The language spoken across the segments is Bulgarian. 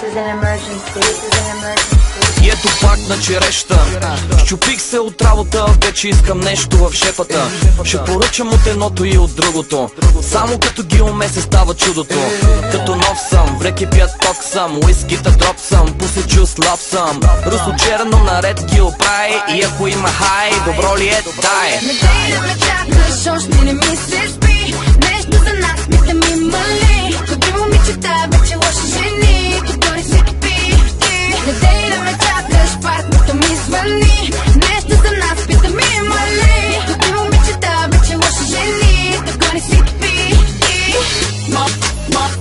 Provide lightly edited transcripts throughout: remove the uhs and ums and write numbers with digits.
is an emergency. This is an emergency. И ето пак на череща. Щупих се от работа, вече искам нещо в шепата. Ще поръчам от едното и от другото. Само като ги умесе става чудото. Като нов съм, вреки пят ток съм, уискита дроп съм, посечу слаб съм. Русо черно наред ги оправи, и ако има хай, добро ли е, дай. Не дай да ме чакаш, още не ми се спи. Нещо за нас, мисля ми мали. Добри момичета, вече лоши жени, като не си пи. Не дай да ме чакаш, партнерът ми звъни. Нещо за нас, пита ми мали. Добри момичета, вече лоши жени, като не си пи.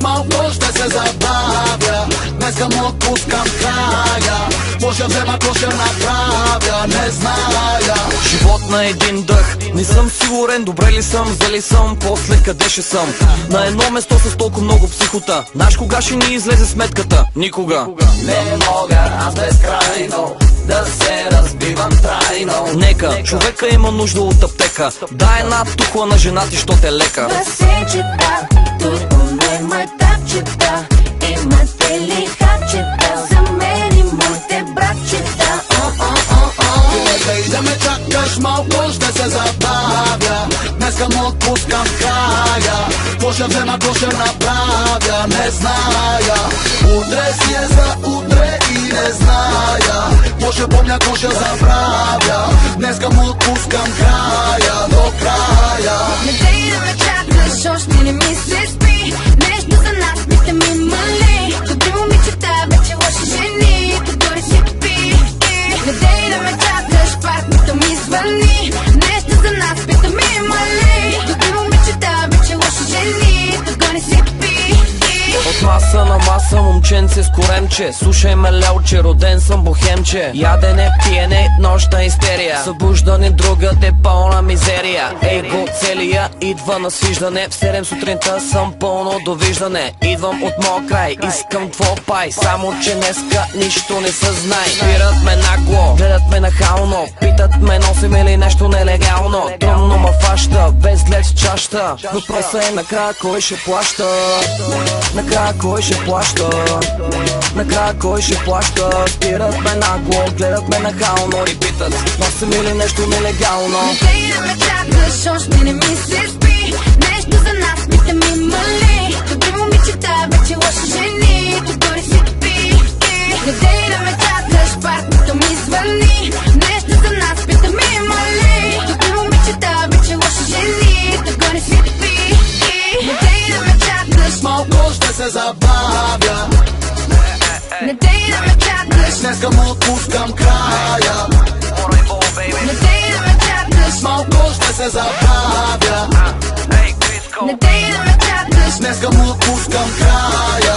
Малко ще се забавя, днеска му отпускам края. Какво ще взема, какво ще направя, не зная. Живот на един дъх, не съм сигурен, добре ли съм, зали съм, после къде ще съм. На едно место с толкова много психота, знаеш кога ще ни излезе сметката? Никога. Не мога аз безкрайно да се разбивам трайно. Нека, човека има нужда от аптека, дай една тухла на жена ти, що те лека. Басейчета, тук у мен майтапчета, имате ли хапчета, за мен и моите братчета. Не дай да ме чакаш, малко ще се забавя, днеска му отпускам края. Какво ще взема, какво ще направя, не зная. Утре си е за утре и не зная. Какво ще помня, какво ще забравя, днеска му отпускам края, до края. Не дай да ме чакаш, още не ми се спи. Нещо за нас, мисля ми мали. Добри момичета, вече лоши жени, като не си пи. Не дай да ме чакаш, партнерът ми звъни. Нещо за нас, пита ми мали. Добри момичета, вече лоши жени, като не си пи. От маса на маса, момченце с коремче, слушай ме лелче, роден съм бухемче. Ядене, пиене, нощна истерия, събуждане другаде, пълна мизерия. Его целия идва на свиждане, в 7 сутринта съм пълно довиждане. Идвам от моя край, искам твой пай, само че днеска нищо не съзнай. Спират ме нагло, гледат ме нахално, питат ме носим или нещо нелегално. Трудно ма фаща, без лед в чаща, въпросът е накрая кой ще плаща. Накрая кой ще плаща? Накрая кой ще плаща? Спират ме нагло, гледат ме нахално и питат носим или нещо нелегално. Не дай да ме чакаш, още не ми се спи. Нещо за нас, мисля ми мали. Добри момичета, вече лоши жени, като не си пи. Не дай да ме чакаш, партнерът ми звъни. Нещо за нас, пита ми мали. Добри момичета, вече лоши жени, като не си пи. Не дай да ме чакаш, Малко ще се забавя, не дай да ме чакаш, днеска му отпускам края. не дай да ме чакаш, Малко ще се забавя, не дай да ме чакаш. днеска му отпускам края.